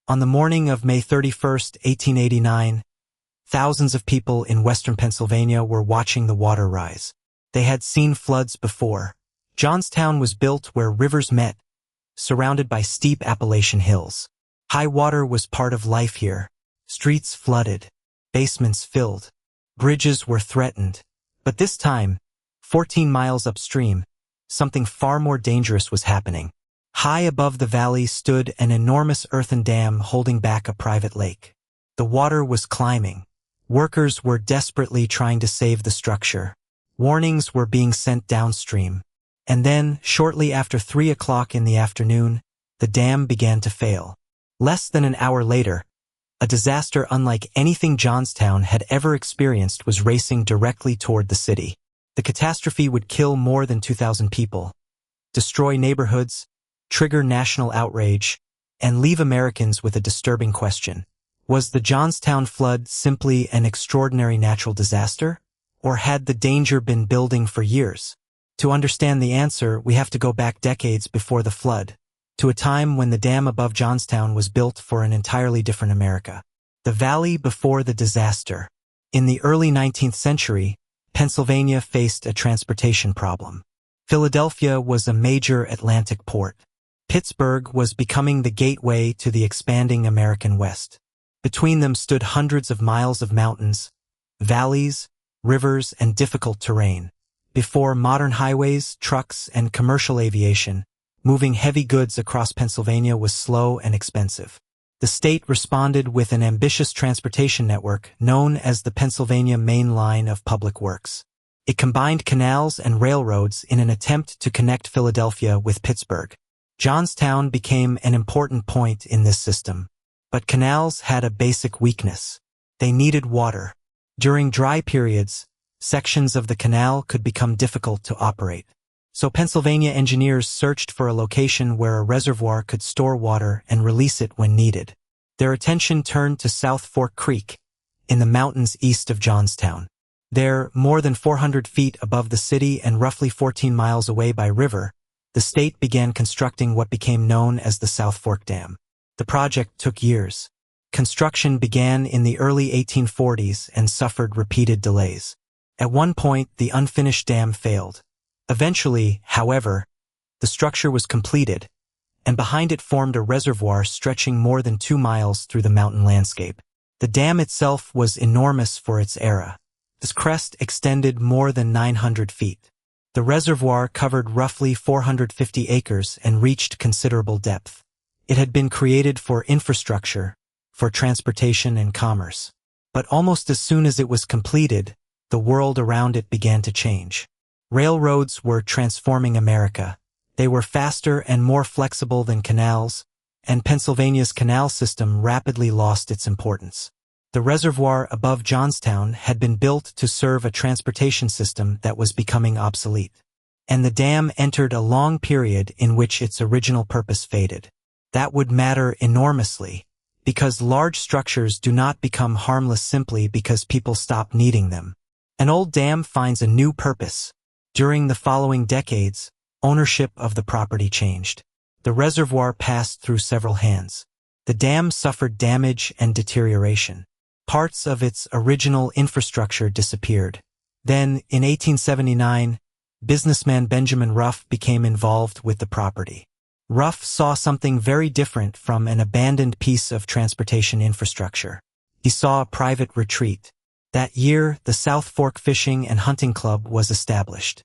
On the morning of May 31st, 1889, thousands of people in western Pennsylvania were watching the water rise. They had seen floods before. Johnstown was built where rivers met, surrounded by steep Appalachian hills. High water was part of life here. Streets flooded, basements filled, bridges were threatened. But this time, 14 miles upstream, something far more dangerous was happening. High above the valley stood an enormous earthen dam holding back a private lake. The water was climbing. Workers were desperately trying to save the structure. Warnings were being sent downstream. And then, shortly after 3 o'clock in the afternoon, the dam began to fail. Less than an hour later, a disaster unlike anything Johnstown had ever experienced was racing directly toward the city. The catastrophe would kill more than 2,000 people, destroy neighborhoods, trigger national outrage, and leave Americans with a disturbing question. Was the Johnstown flood simply an extraordinary natural disaster, or had the danger been building for years? To understand the answer, we have to go back decades before the flood, to a time when the dam above Johnstown was built for an entirely different America. The valley before the disaster. In the early 19th century, Pennsylvania faced a transportation problem. Philadelphia was a major Atlantic port. Pittsburgh was becoming the gateway to the expanding American West. Between them stood hundreds of miles of mountains, valleys, rivers, and difficult terrain. Before modern highways, trucks, and commercial aviation, moving heavy goods across Pennsylvania was slow and expensive. The state responded with an ambitious transportation network known as the Pennsylvania Main Line of Public Works. It combined canals and railroads in an attempt to connect Philadelphia with Pittsburgh. Johnstown became an important point in this system. But canals had a basic weakness. They needed water. During dry periods, sections of the canal could become difficult to operate. So Pennsylvania engineers searched for a location where a reservoir could store water and release it when needed. Their attention turned to South Fork Creek, in the mountains east of Johnstown. There, more than 400 feet above the city and roughly 14 miles away by river, the state began constructing what became known as the South Fork Dam. The project took years. Construction began in the early 1840s and suffered repeated delays. At one point, the unfinished dam failed. Eventually, however, the structure was completed, and behind it formed a reservoir stretching more than 2 miles through the mountain landscape. The dam itself was enormous for its era. Its crest extended more than 900 feet. The reservoir covered roughly 450 acres and reached considerable depth. It had been created for infrastructure, for transportation and commerce. But almost as soon as it was completed, the world around it began to change. Railroads were transforming America. They were faster and more flexible than canals, and Pennsylvania's canal system rapidly lost its importance. The reservoir above Johnstown had been built to serve a transportation system that was becoming obsolete. And the dam entered a long period in which its original purpose faded. That would matter enormously, because large structures do not become harmless simply because people stop needing them. An old dam finds a new purpose. During the following decades, ownership of the property changed. The reservoir passed through several hands. The dam suffered damage and deterioration. Parts of its original infrastructure disappeared. Then, in 1879, businessman Benjamin Ruff became involved with the property. Ruff saw something very different from an abandoned piece of transportation infrastructure. He saw a private retreat. That year, the South Fork Fishing and Hunting Club was established.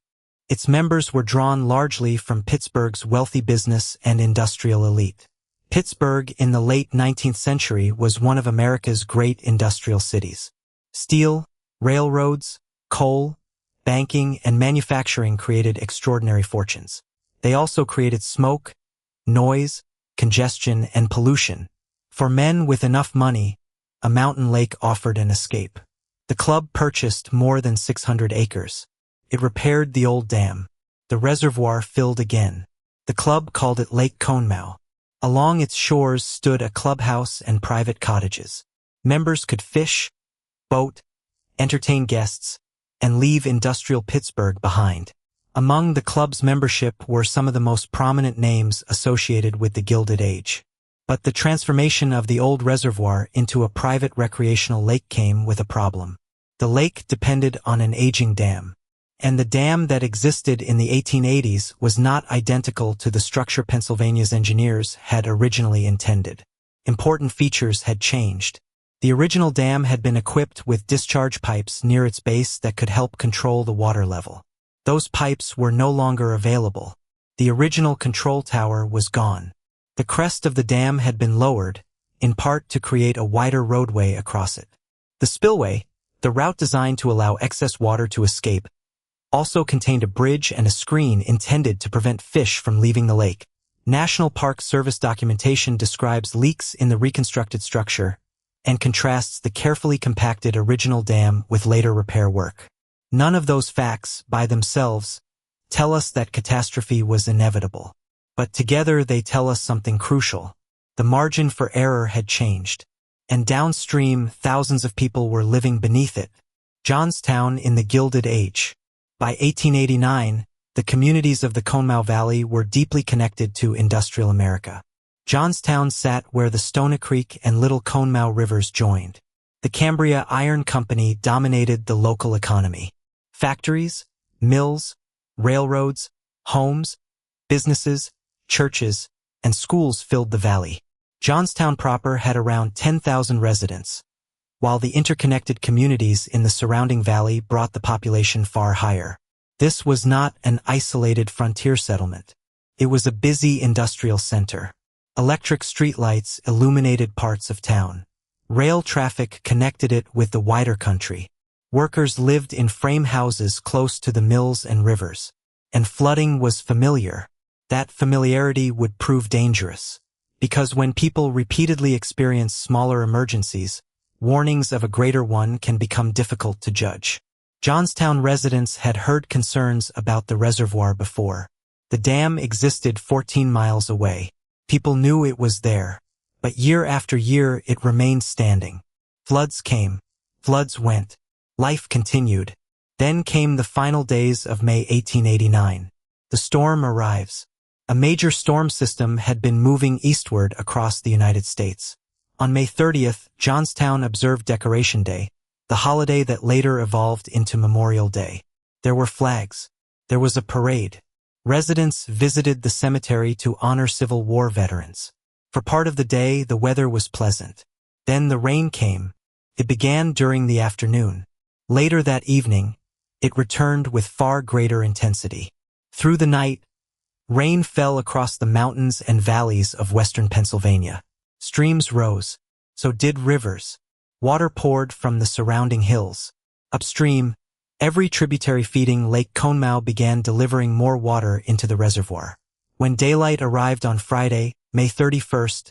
Its members were drawn largely from Pittsburgh's wealthy business and industrial elite. Pittsburgh in the late 19th century was one of America's great industrial cities. Steel, railroads, coal, banking, and manufacturing created extraordinary fortunes. They also created smoke, noise, congestion, and pollution. For men with enough money, a mountain lake offered an escape. The club purchased more than 600 acres. It repaired the old dam. The reservoir filled again. The club called it Lake Conemaugh. Along its shores stood a clubhouse and private cottages. Members could fish, boat, entertain guests, and leave industrial Pittsburgh behind. Among the club's membership were some of the most prominent names associated with the Gilded Age. But the transformation of the old reservoir into a private recreational lake came with a problem. The lake depended on an aging dam. And the dam that existed in the 1880s was not identical to the structure Pennsylvania's engineers had originally intended. Important features had changed. The original dam had been equipped with discharge pipes near its base that could help control the water level. Those pipes were no longer available. The original control tower was gone. The crest of the dam had been lowered, in part to create a wider roadway across it. The spillway, the route designed to allow excess water to escape, also contained a bridge and a screen intended to prevent fish from leaving the lake. National Park Service documentation describes leaks in the reconstructed structure and contrasts the carefully compacted original dam with later repair work. None of those facts, by themselves, tell us that catastrophe was inevitable. But together they tell us something crucial. The margin for error had changed, and downstream thousands of people were living beneath it. Johnstown in the Gilded Age. By 1889, the communities of the Conemaugh Valley were deeply connected to industrial America. Johnstown sat where the Stona Creek and Little Conemaugh rivers joined. The Cambria Iron Company dominated the local economy. Factories, mills, railroads, homes, businesses, churches, and schools filled the valley. Johnstown proper had around 10,000 residents, while the interconnected communities in the surrounding valley brought the population far higher. This was not an isolated frontier settlement. It was a busy industrial center. Electric streetlights illuminated parts of town. Rail traffic connected it with the wider country. Workers lived in frame houses close to the mills and rivers. And flooding was familiar. That familiarity would prove dangerous, because when people repeatedly experience smaller emergencies, warnings of a greater one can become difficult to judge. Johnstown residents had heard concerns about the reservoir before. The dam existed 14 miles away. People knew it was there, but year after year it remained standing. Floods came, floods went. Life continued. Then came the final days of May 1889. The storm arrives. A major storm system had been moving eastward across the United States. On May 30th, Johnstown observed Decoration Day, the holiday that later evolved into Memorial Day. There were flags. There was a parade. Residents visited the cemetery to honor Civil War veterans. For part of the day, the weather was pleasant. Then the rain came. It began during the afternoon. Later that evening, it returned with far greater intensity. Through the night, rain fell across the mountains and valleys of western Pennsylvania. Streams rose. So did rivers. Water poured from the surrounding hills. Upstream, every tributary feeding Lake Conemaugh began delivering more water into the reservoir. When daylight arrived on Friday, May 31st,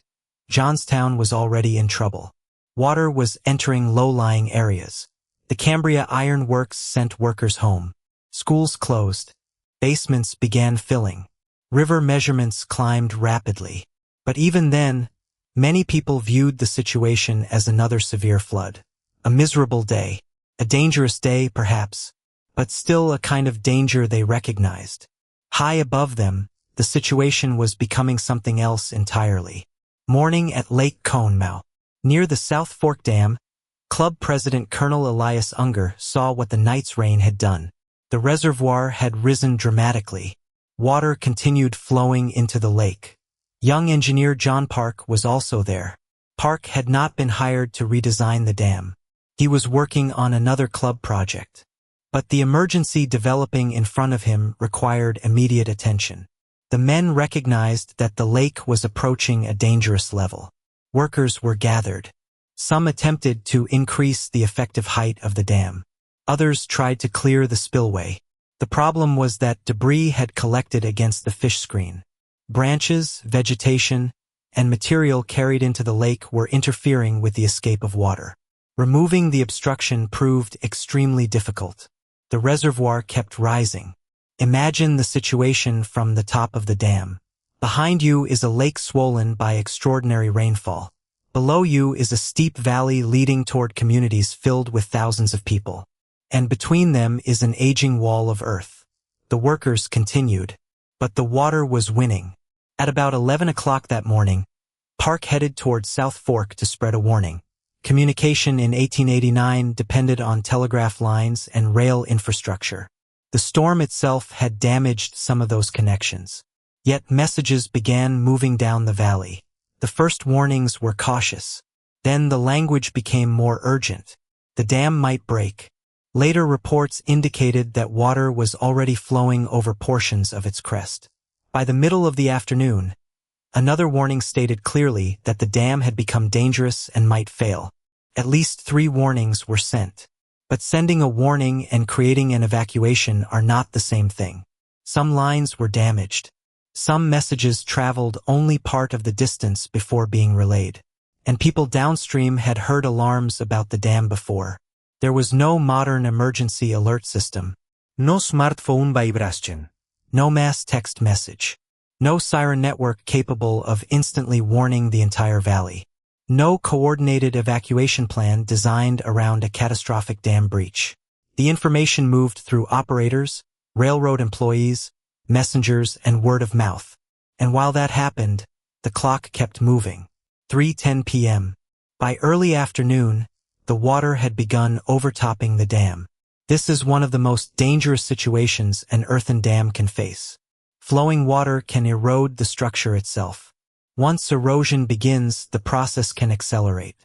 Johnstown was already in trouble. Water was entering low-lying areas. The Cambria Iron Works sent workers home. Schools closed. Basements began filling. River measurements climbed rapidly. But even then, many people viewed the situation as another severe flood. A miserable day. A dangerous day, perhaps, but still a kind of danger they recognized. High above them, the situation was becoming something else entirely. Morning at Lake Conemaugh. Near the South Fork Dam, Club President Colonel Elias Unger saw what the night's rain had done. The reservoir had risen dramatically. Water continued flowing into the lake. Young engineer John Park was also there. Park had not been hired to redesign the dam. He was working on another club project. But the emergency developing in front of him required immediate attention. The men recognized that the lake was approaching a dangerous level. Workers were gathered. Some attempted to increase the effective height of the dam. Others tried to clear the spillway. The problem was that debris had collected against the fish screen. Branches, vegetation, and material carried into the lake were interfering with the escape of water. Removing the obstruction proved extremely difficult. The reservoir kept rising. Imagine the situation from the top of the dam. Behind you is a lake swollen by extraordinary rainfall. Below you is a steep valley leading toward communities filled with thousands of people. And between them is an aging wall of earth. The workers continued. But the water was winning. At about 11 o'clock that morning, Park headed toward South Fork to spread a warning. Communication in 1889 depended on telegraph lines and rail infrastructure. The storm itself had damaged some of those connections. Yet messages began moving down the valley. The first warnings were cautious. Then the language became more urgent. The dam might break. Later reports indicated that water was already flowing over portions of its crest. By the middle of the afternoon, another warning stated clearly that the dam had become dangerous and might fail. At least 3 warnings were sent. But sending a warning and creating an evacuation are not the same thing. Some lines were damaged. Some messages traveled only part of the distance before being relayed. And people downstream had heard alarms about the dam before. There was no modern emergency alert system. No smartphone vibration. No mass text message. No siren network capable of instantly warning the entire valley. No coordinated evacuation plan designed around a catastrophic dam breach. The information moved through operators, railroad employees, messengers, and word of mouth. And while that happened, the clock kept moving. 3:10 p.m. By early afternoon, the water had begun overtopping the dam. This is one of the most dangerous situations an earthen dam can face. Flowing water can erode the structure itself. Once erosion begins, the process can accelerate.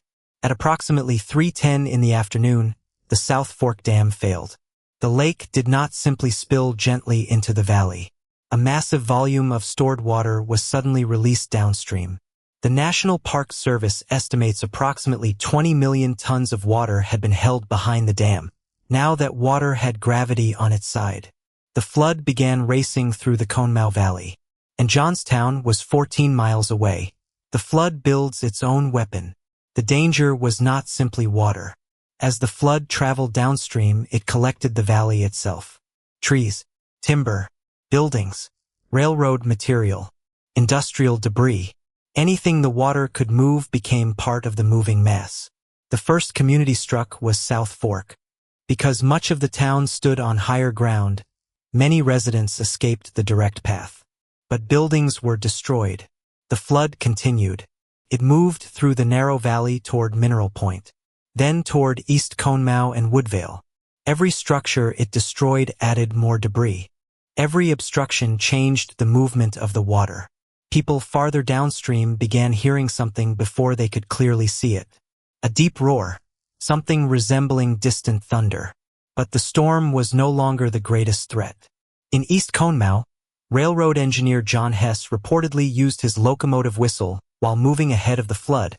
At approximately 3:10 in the afternoon, the South Fork Dam failed. The lake did not simply spill gently into the valley. A massive volume of stored water was suddenly released downstream. The National Park Service estimates approximately 20 million tons of water had been held behind the dam. Now that water had gravity on its side, the flood began racing through the Conemaugh Valley. And Johnstown was 14 miles away. The flood builds its own weapon. The danger was not simply water. As the flood traveled downstream, it collected the valley itself. Trees, timber, buildings, railroad material, industrial debris. Anything the water could move became part of the moving mass. The first community struck was South Fork. Because much of the town stood on higher ground, many residents escaped the direct path. But buildings were destroyed. The flood continued. It moved through the narrow valley toward Mineral Point, then toward East Conemaugh and Woodvale. Every structure it destroyed added more debris. Every obstruction changed the movement of the water. People farther downstream began hearing something before they could clearly see it. A deep roar, something resembling distant thunder. But the storm was no longer the greatest threat. In East Conemaugh, railroad engineer John Hess reportedly used his locomotive whistle while moving ahead of the flood,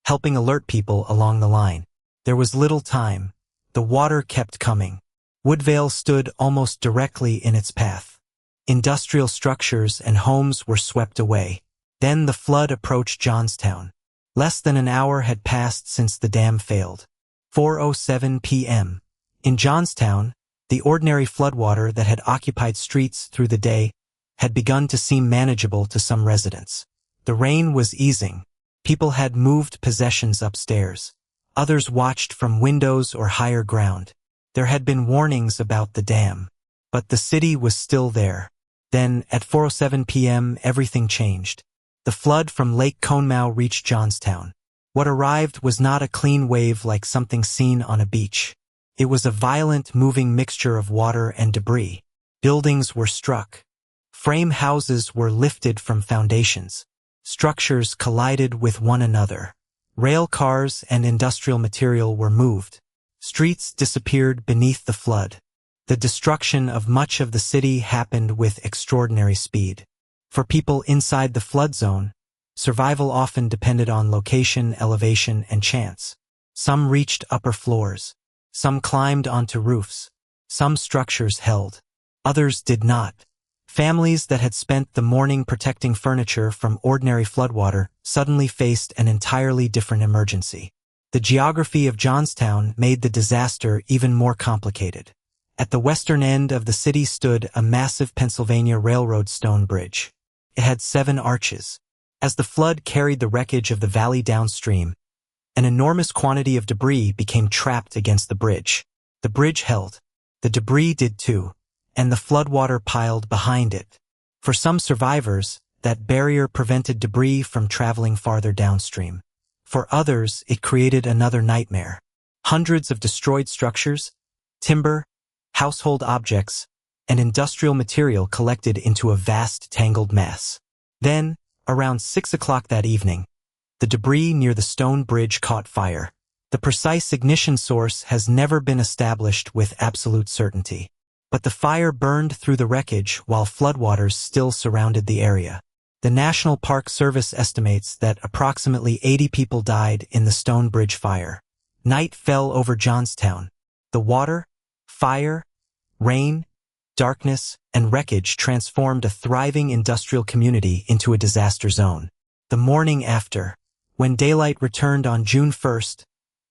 helping alert people along the line. There was little time. The water kept coming. Woodvale stood almost directly in its path. Industrial structures and homes were swept away. Then the flood approached Johnstown. Less than an hour had passed since the dam failed. 4:07 p.m. In Johnstown, the ordinary floodwater that had occupied streets through the day had begun to seem manageable to some residents. The rain was easing. People had moved possessions upstairs. Others watched from windows or higher ground. There had been warnings about the dam. But the city was still there. Then, at 4:07 p.m., everything changed. The flood from Lake Conemaugh reached Johnstown. What arrived was not a clean wave like something seen on a beach. It was a violent, moving mixture of water and debris. Buildings were struck. Frame houses were lifted from foundations. Structures collided with one another. Rail cars and industrial material were moved. Streets disappeared beneath the flood. The destruction of much of the city happened with extraordinary speed. For people inside the flood zone, survival often depended on location, elevation, and chance. Some reached upper floors. Some climbed onto roofs. Some structures held. Others did not. Families that had spent the morning protecting furniture from ordinary floodwater suddenly faced an entirely different emergency. The geography of Johnstown made the disaster even more complicated. At the western end of the city stood a massive Pennsylvania Railroad stone bridge. It had 7 arches. As the flood carried the wreckage of the valley downstream, an enormous quantity of debris became trapped against the bridge. The bridge held. The debris did too, and the floodwater piled behind it. For some survivors, that barrier prevented debris from traveling farther downstream. For others, it created another nightmare. Hundreds of destroyed structures, timber, household objects, and industrial material collected into a vast tangled mass. Then, around 6 o'clock that evening, the debris near the stone bridge caught fire. The precise ignition source has never been established with absolute certainty. But the fire burned through the wreckage while floodwaters still surrounded the area. The National Park Service estimates that approximately 80 people died in the stone bridge fire. Night fell over Johnstown. The water, fire, rain, darkness, and wreckage transformed a thriving industrial community into a disaster zone. The morning after, when daylight returned on June 1st,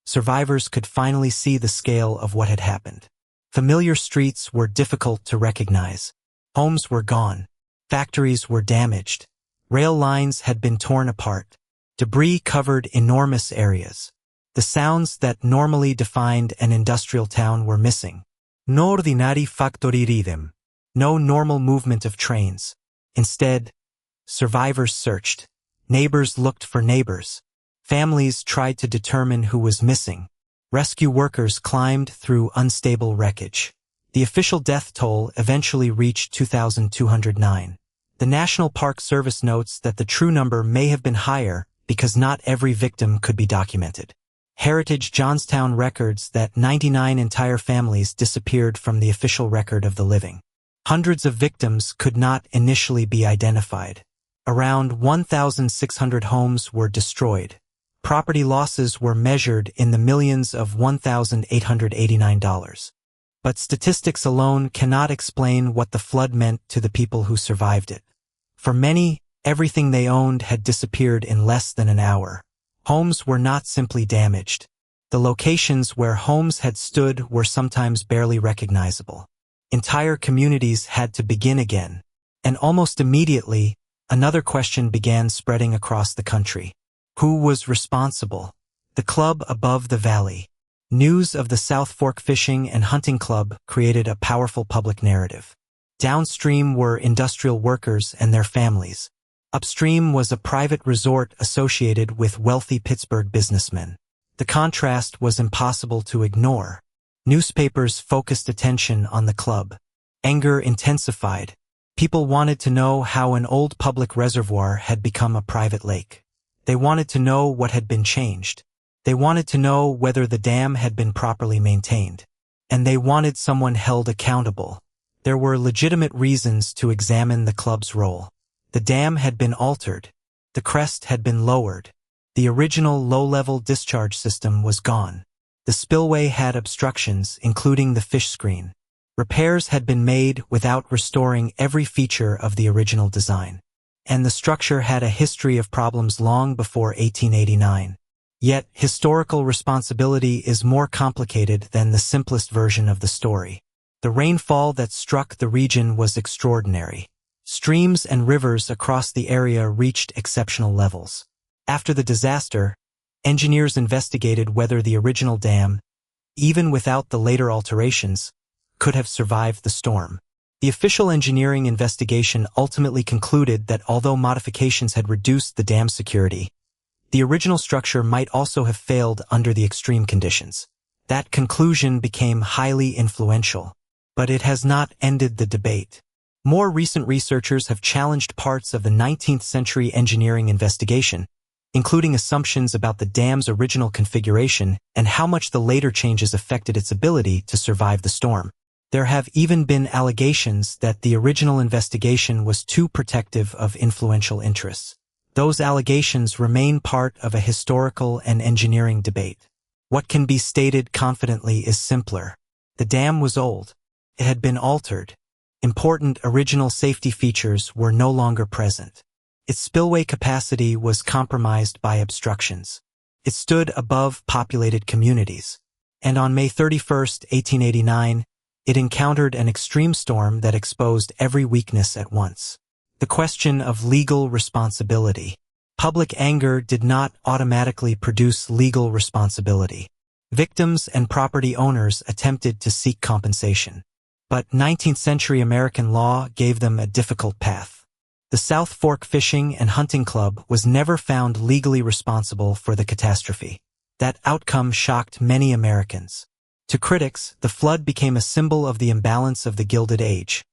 survivors could finally see the scale of what had happened. Familiar streets were difficult to recognize. Homes were gone. Factories were damaged. Rail lines had been torn apart. Debris covered enormous areas. The sounds that normally defined an industrial town were missing. No ordinary factory rhythm. No normal movement of trains. Instead, survivors searched. Neighbors looked for neighbors. Families tried to determine who was missing. Rescue workers climbed through unstable wreckage. The official death toll eventually reached 2,209. The National Park Service notes that the true number may have been higher because not every victim could be documented. Heritage Johnstown records that 99 entire families disappeared from the official record of the living. Hundreds of victims could not initially be identified. Around 1,600 homes were destroyed. Property losses were measured in the millions of $1,889. But statistics alone cannot explain what the flood meant to the people who survived it. For many, everything they owned had disappeared in less than an hour. Homes were not simply damaged. The locations where homes had stood were sometimes barely recognizable. Entire communities had to begin again. And almost immediately, another question began spreading across the country. Who was responsible? The club above the valley. News of the South Fork Fishing and Hunting Club created a powerful public narrative. Downstream were industrial workers and their families. Upstream was a private resort associated with wealthy Pittsburgh businessmen. The contrast was impossible to ignore. Newspapers focused attention on the club. Anger intensified. People wanted to know how an old public reservoir had become a private lake. They wanted to know what had been changed. They wanted to know whether the dam had been properly maintained. And they wanted someone held accountable. There were legitimate reasons to examine the club's role. The dam had been altered. The crest had been lowered. The original low-level discharge system was gone. The spillway had obstructions, including the fish screen. Repairs had been made without restoring every feature of the original design. And the structure had a history of problems long before 1889. Yet, historical responsibility is more complicated than the simplest version of the story. The rainfall that struck the region was extraordinary. Streams and rivers across the area reached exceptional levels. After the disaster, engineers investigated whether the original dam, even without the later alterations, could have survived the storm. The official engineering investigation ultimately concluded that although modifications had reduced the dam's security, the original structure might also have failed under the extreme conditions. That conclusion became highly influential, but it has not ended the debate. More recent researchers have challenged parts of the 19th century engineering investigation, including assumptions about the dam's original configuration and how much the later changes affected its ability to survive the storm. There have even been allegations that the original investigation was too protective of influential interests. Those allegations remain part of a historical and engineering debate. What can be stated confidently is simpler. The dam was old. It had been altered. Important original safety features were no longer present. Its spillway capacity was compromised by obstructions. It stood above populated communities. And on May 31, 1889, it encountered an extreme storm that exposed every weakness at once. The question of legal responsibility. Public anger did not automatically produce legal responsibility. Victims and property owners attempted to seek compensation. But 19th century American law gave them a difficult path. The South Fork Fishing and Hunting Club was never found legally responsible for the catastrophe. That outcome shocked many Americans. To critics, the flood became a symbol of the imbalance of the Gilded Age,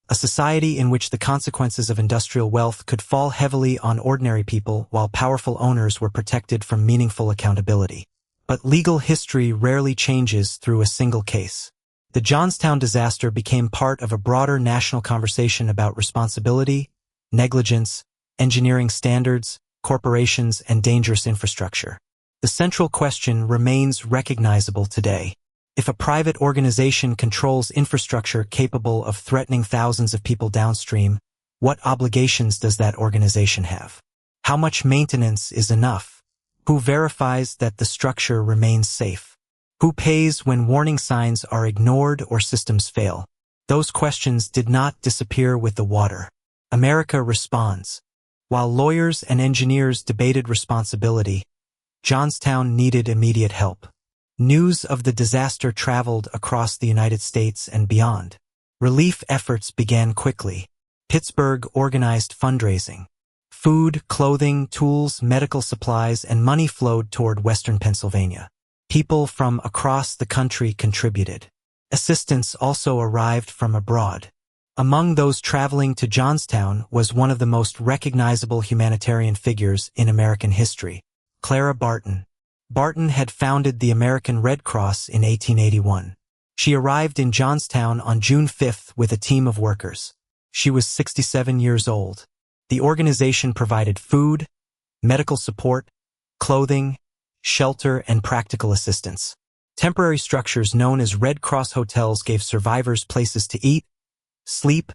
a society in which the consequences of industrial wealth could fall heavily on ordinary people while powerful owners were protected from meaningful accountability. But legal history rarely changes through a single case. The Johnstown disaster became part of a broader national conversation about responsibility, negligence, engineering standards, corporations, and dangerous infrastructure. The central question remains recognizable today. If a private organization controls infrastructure capable of threatening thousands of people downstream, what obligations does that organization have? How much maintenance is enough? Who verifies that the structure remains safe? Who pays when warning signs are ignored or systems fail? Those questions did not disappear with the water. America responds. While lawyers and engineers debated responsibility, Johnstown needed immediate help. News of the disaster traveled across the United States and beyond. Relief efforts began quickly. Pittsburgh organized fundraising. Food, clothing, tools, medical supplies, and money flowed toward western Pennsylvania. People from across the country contributed. Assistance also arrived from abroad. Among those traveling to Johnstown was one of the most recognizable humanitarian figures in American history, Clara Barton. Barton had founded the American Red Cross in 1881. She arrived in Johnstown on June 5 with a team of workers. She was 67 years old. The organization provided food, medical support, clothing, shelter, and practical assistance. Temporary structures known as Red Cross hotels gave survivors places to eat, sleep,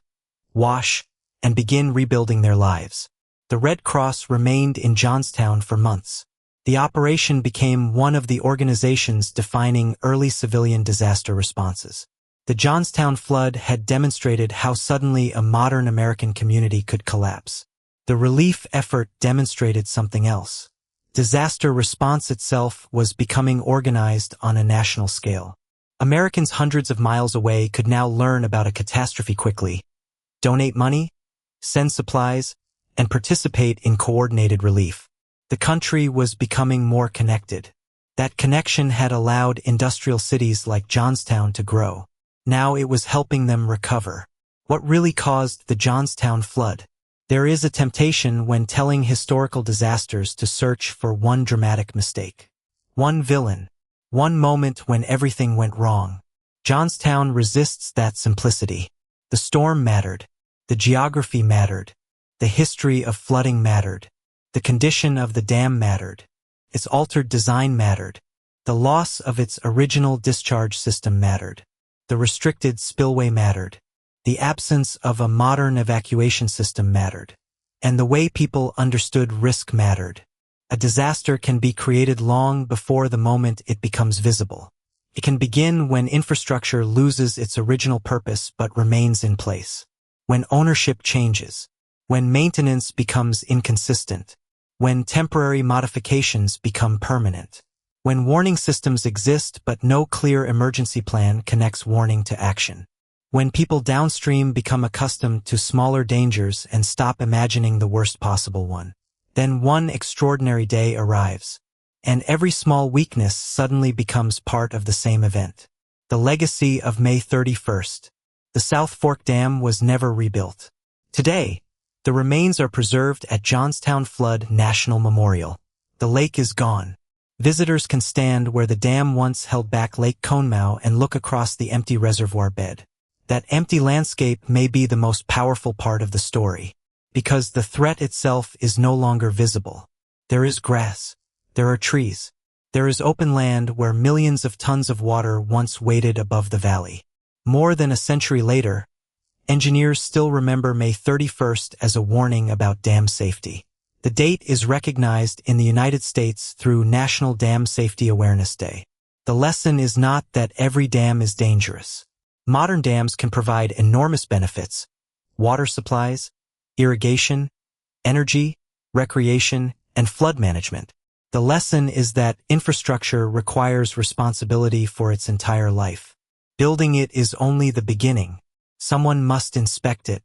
wash, and begin rebuilding their lives. The Red Cross remained in Johnstown for months. The operation became one of the organization's defining early civilian disaster responses. The Johnstown flood had demonstrated how suddenly a modern American community could collapse. The relief effort demonstrated something else. Disaster response itself was becoming organized on a national scale. Americans hundreds of miles away could now learn about a catastrophe quickly, donate money, send supplies, and participate in coordinated relief. The country was becoming more connected. That connection had allowed industrial cities like Johnstown to grow. Now it was helping them recover. What really caused the Johnstown flood? There is a temptation when telling historical disasters to search for one dramatic mistake, one villain, one moment when everything went wrong. Johnstown resists that simplicity. The storm mattered. The geography mattered. The history of flooding mattered. The condition of the dam mattered. Its altered design mattered. The loss of its original discharge system mattered. The restricted spillway mattered. The absence of a modern evacuation system mattered. And the way people understood risk mattered. A disaster can be created long before the moment it becomes visible. It can begin when infrastructure loses its original purpose but remains in place. When ownership changes. When maintenance becomes inconsistent. When temporary modifications become permanent. When warning systems exist but no clear emergency plan connects warning to action. When people downstream become accustomed to smaller dangers and stop imagining the worst possible one. Then one extraordinary day arrives, and every small weakness suddenly becomes part of the same event. The legacy of May 31st. The South Fork Dam was never rebuilt. Today, the remains are preserved at Johnstown Flood National Memorial. The lake is gone. Visitors can stand where the dam once held back Lake Conemaugh and look across the empty reservoir bed. That empty landscape may be the most powerful part of the story, because the threat itself is no longer visible. There is grass. There are trees. There is open land where millions of tons of water once waited above the valley. More than a century later, engineers still remember May 31st as a warning about dam safety. The date is recognized in the United States through National Dam Safety Awareness Day. The lesson is not that every dam is dangerous. Modern dams can provide enormous benefits: water supplies, irrigation, energy, recreation, and flood management. The lesson is that infrastructure requires responsibility for its entire life. Building it is only the beginning. Someone must inspect it.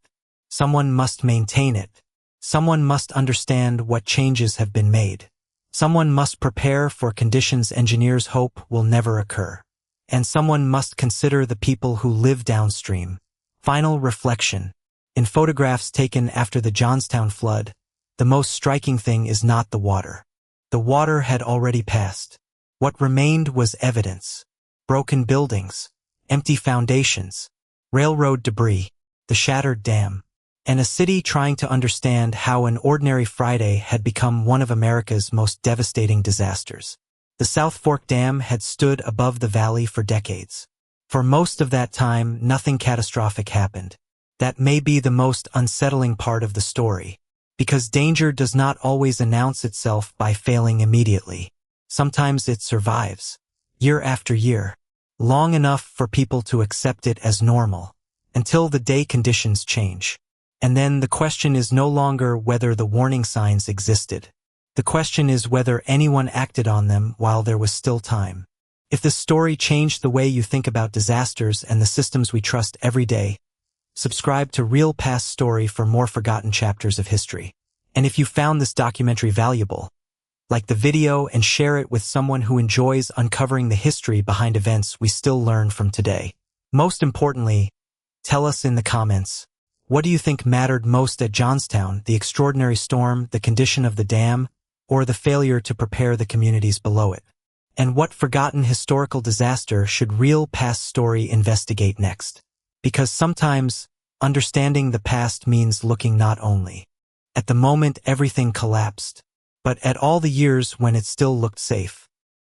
Someone must maintain it. Someone must understand what changes have been made. Someone must prepare for conditions engineers hope will never occur. And someone must consider the people who live downstream. Final reflection. In photographs taken after the Johnstown flood, the most striking thing is not the water. The water had already passed. What remained was evidence. Broken buildings, empty foundations, railroad debris, the shattered dam, and a city trying to understand how an ordinary Friday had become one of America's most devastating disasters. The South Fork Dam had stood above the valley for decades. For most of that time, nothing catastrophic happened. That may be the most unsettling part of the story, because danger does not always announce itself by failing immediately. Sometimes it survives, year after year, long enough for people to accept it as normal, until the day conditions change. And then the question is no longer whether the warning signs existed. The question is whether anyone acted on them while there was still time. If the story changed the way you think about disasters and the systems we trust every day, subscribe to Real Past Story for more forgotten chapters of history. And if you found this documentary valuable, like the video and share it with someone who enjoys uncovering the history behind events we still learn from today. Most importantly, tell us in the comments, what do you think mattered most at Johnstown, the extraordinary storm, the condition of the dam, or the failure to prepare the communities below it? And what forgotten historical disaster should Real Past Story investigate next? Because sometimes, understanding the past means looking not only at the moment everything collapsed, but at all the years when it still looked safe.